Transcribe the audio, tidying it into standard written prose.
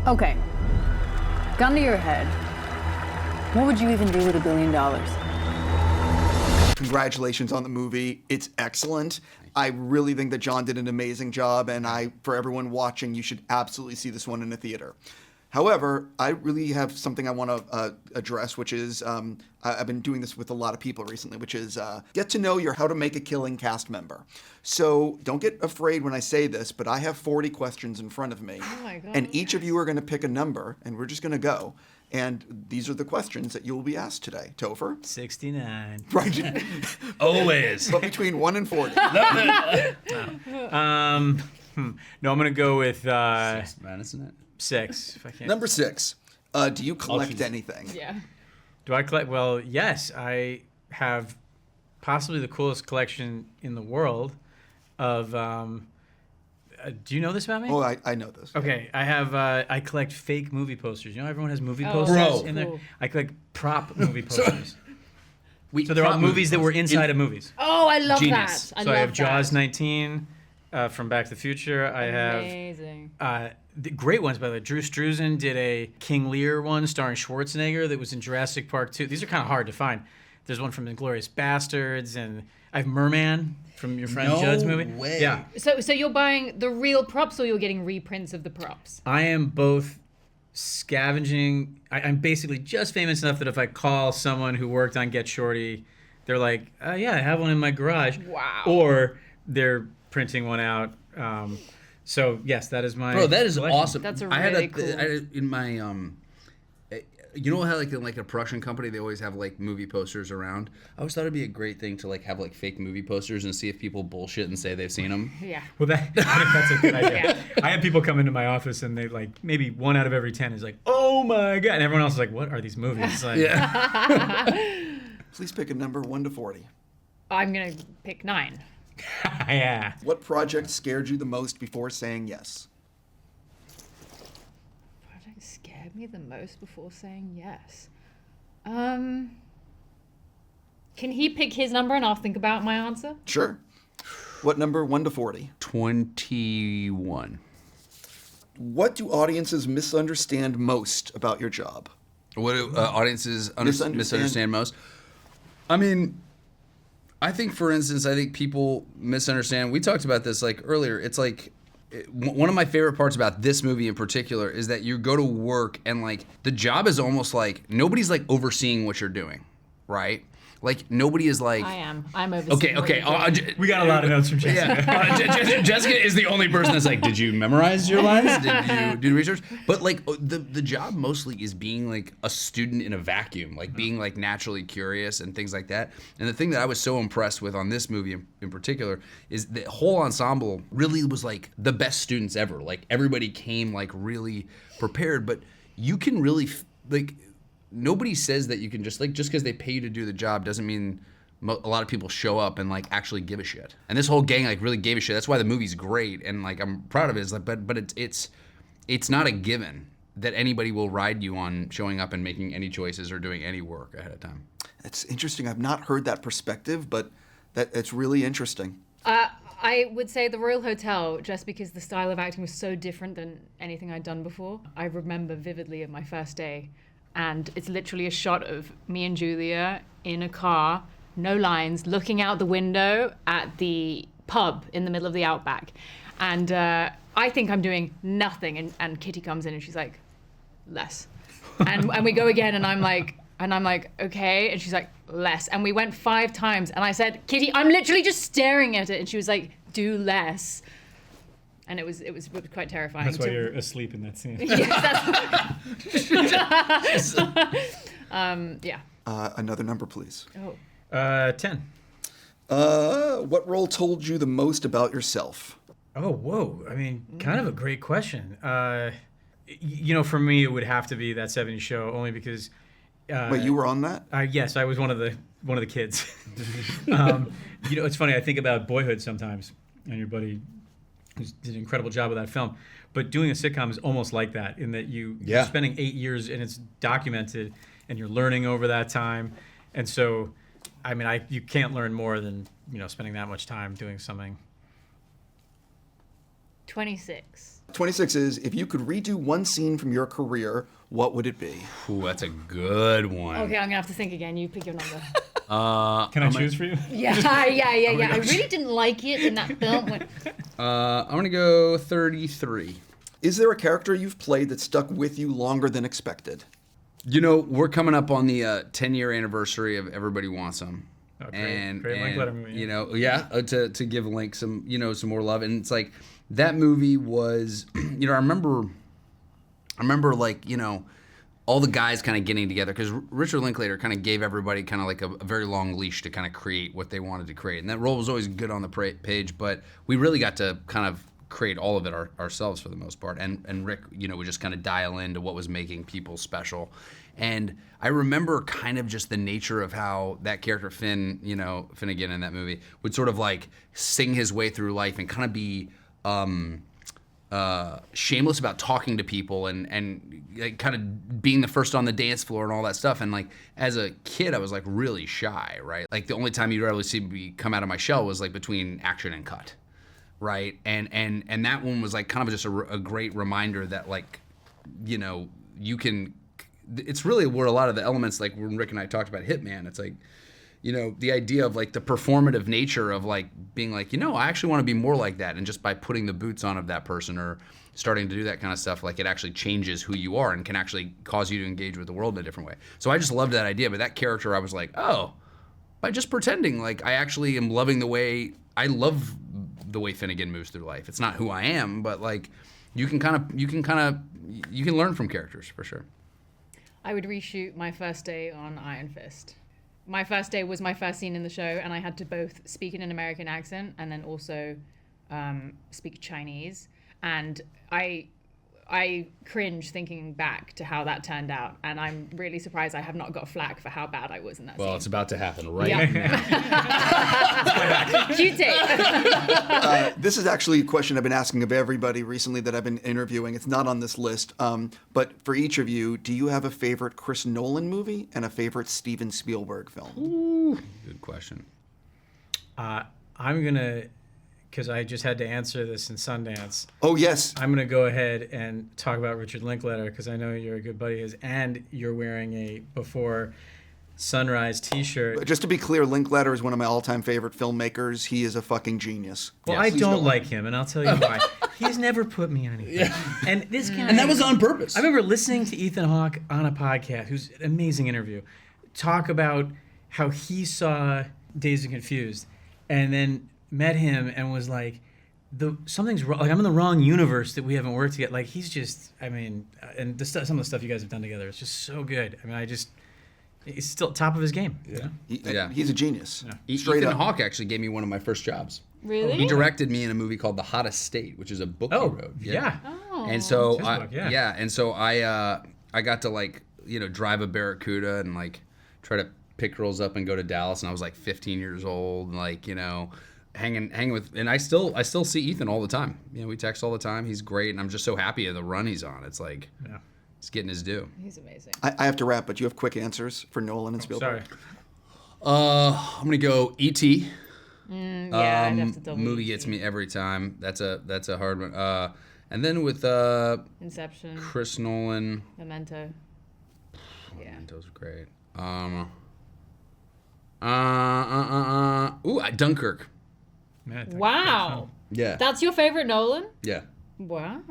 Okay, gun to your head. What would you even do with $1 billion? Congratulations on the movie. It's excellent. I really think that John did an amazing job, and for everyone watching, you should absolutely see this one in a theater. However, I really have something I want to address, which is I've been doing this with a lot of people recently, which is get to know your How to Make a Killing cast member. So don't get afraid when I say this, but I have 40 questions in front of me. Oh my God. And each of you are going to pick a number, and we're just going to go. And these are the questions that you'll be asked today. Topher? 69. Right. Always. But between 1 and 40. No, I'm going to go with 6, man, isn't it? 6, if I can. Number 6. Do you collect anything? Yeah. Do I collect? Well, yes. I have possibly the coolest collection in the world of... do you know this about me? Oh, I know this. Okay, I collect fake movie posters. You know, everyone has movie Oh, posters Bro. in there. cool. I collect prop movie posters. So So they're all movies that were inside of movies. Oh, I love Genius. that. So I have Jaws that. 19 from Back to the Future. I have Amazing. the great ones, by the way. Drew Struzan did a King Lear one starring Schwarzenegger that was in Jurassic Park 2. These are kind of hard to find. There's one from Inglourious Bastards, and I have Merman from your friend No Judd's movie. way. Yeah. So you're buying the real props, or you're getting reprints of the props? I am both scavenging. I'm basically just famous enough that if I call someone who worked on Get Shorty, they're like, yeah, I have one in my garage. Wow. Or they're printing one out. So yes, that is my. Bro, that is collection. awesome. That's a I had really cool- in my you know how like in like a production company they always have like movie posters around. I always thought it'd be a great thing to like have like fake movie posters and see if people bullshit and say they've seen them. Yeah. Well, that's a good idea. Yeah. I had people come into my office and they like maybe 1 out of every 10 is like, oh my god, and everyone else is like, what are these movies? It's like, Please pick a number 1 to 40. I'm gonna pick 9. yeah. What project scared you the most before saying yes? Project scared me the most before saying yes. Can he pick his number and I'll think about my answer? Sure. What number 1 to 40? 21. What do audiences misunderstand most about your job? What do audiences Misunderstand. misunderstand most? I mean, I think, for instance, people misunderstand. We talked about this like earlier. It's like one of my favorite parts about this movie in particular is that you go to work and like the job is almost like nobody's like overseeing what you're doing, right? Like nobody is like. I am. I'm overseeing. Okay. what you're doing. We got a lot of notes from Jessica. Yeah. Jessica is the only person that's like, did you memorize your lines? Did you do research? But like the job mostly is being like a student in a vacuum, like being like naturally curious and things like that. And the thing that I was so impressed with on this movie in particular is the whole ensemble really was like the best students ever. Like everybody came like really prepared, but you can really like. Nobody says that you can just because they pay you to do the job doesn't mean a lot of people show up and like actually give a shit. And this whole gang like really gave a shit. That's why the movie's great and like I'm proud of it. It's like, but it's not a given that anybody will ride you on showing up and making any choices or doing any work ahead of time. It's interesting. I've not heard that perspective, but it's really interesting. I would say the Royal Hotel, just because the style of acting was so different than anything I'd done before. I remember vividly of my first day. And it's literally a shot of me and Julia in a car, no lines, looking out the window at the pub in the middle of the outback. And I think I'm doing nothing. And Kitty comes in and she's like, less. And we go again and I'm like, okay. And she's like, less. And we went 5 times. And I said, Kitty, I'm literally just staring at it. And she was like, do less. And it was quite terrifying. That's why you're asleep in that scene. Yes, yeah. Another number, please. Oh. 10. What role told you the most about yourself? Oh, whoa. I mean, kind of a great question. For me, it would have to be that 70s show, only because. Wait, you were on that? Yes, I was one of the kids. It's funny. I think about Boyhood sometimes, and your buddy did an incredible job with that film. But doing a sitcom is almost like that, in that you're spending 8 years and it's documented, and you're learning over that time. And so, I mean, you can't learn more than spending that much time doing something. 26. 26 is, if you could redo one scene from your career, what would it be? Ooh, that's a good one. Okay, I'm gonna have to think again. You pick your number. Can I choose for you? Yeah. I really didn't like it in that film. I'm gonna go 33. Is there a character you've played that stuck with you longer than expected? You know, we're coming up on the 10-year anniversary of Everybody Wants Some. Oh, great Linklater movie. You know, to give Link some, some more love. And it's like, that movie was, I remember like, all the guys kind of getting together, because Richard Linklater kind of gave everybody kind of like a very long leash to kind of create what they wanted to create. And that role was always good on the page, but we really got to kind of create all of it ourselves for the most part. And Rick, would just kind of dial into what was making people special. And I remember kind of just the nature of how that character Finnegan in that movie would sort of like sing his way through life and kind of be shameless about talking to people and like kind of being the first on the dance floor and all that stuff. And like as a kid, I was like really shy, right? Like the only time you'd really see me come out of my shell was like between action and cut, right? And that one was like kind of just a great reminder that like, you can. It's really where a lot of the elements, like when Rick and I talked about Hitman, it's like, the idea of like the performative nature of like being like, I actually want to be more like that. And just by putting the boots on of that person or starting to do that kind of stuff, like it actually changes who you are and can actually cause you to engage with the world in a different way. So I just loved that idea. But that character, I was like, oh, by just pretending, like I actually am loving I love the way Finnegan moves through life. It's not who I am, but like you can learn from characters for sure. I would reshoot my first day on Iron Fist. My first day was my first scene in the show, and I had to both speak in an American accent and then also speak Chinese. And I cringe thinking back to how that turned out, and I'm really surprised I have not got flack for how bad I was in that scene. Well, it's about to happen right now. Cue tape. This is actually a question I've been asking of everybody recently that I've been interviewing. It's not on this list, but for each of you, do you have a favorite Chris Nolan movie and a favorite Steven Spielberg film? Ooh, good question. I'm gonna, because I just had to answer this in Sundance. Oh, yes. I'm going to go ahead and talk about Richard Linklater, because I know you're a good buddy of his, and you're wearing a Before Sunrise t-shirt. Just to be clear, Linklater is one of my all-time favorite filmmakers. He is a fucking genius. Well, I don't like him, and I'll tell you why. He's never put me in anything. Yeah. And this guy... And that was on purpose. I remember listening to Ethan Hawke on a podcast, who's an amazing interview, talk about how he saw Dazed and Confused, and then met him and was like, something's wrong. Like, I'm in the wrong universe that we haven't worked together. Like, he's just, and some of the stuff you guys have done together is just so good. I mean, he's still top of his game. Yeah. He's a genius. Yeah. Straight Ethan up. Hawke actually gave me one of my first jobs. Really? He directed me in a movie called The Hottest State, which is a book he wrote. Yeah. Oh. And so It's his book, yeah. and so I got to like, drive a Barracuda and like try to pick girls up and go to Dallas, and I was like 15 years old, and like, hanging with, and I still see Ethan all the time. We text all the time. He's great, and I'm just so happy of the run he's on. It's like, he's getting his due. He's amazing. I have to wrap, but you have quick answers for Nolan and Spielberg. Sorry. I'm gonna go E.T. Yeah, I'd have to double Movie E.T. gets me every time. That's a hard one. And then with Inception. Chris Nolan. Memento. Yeah. Memento's great. Dunkirk. Man, Wow. Yeah. That's your favorite Nolan? Yeah. Wow.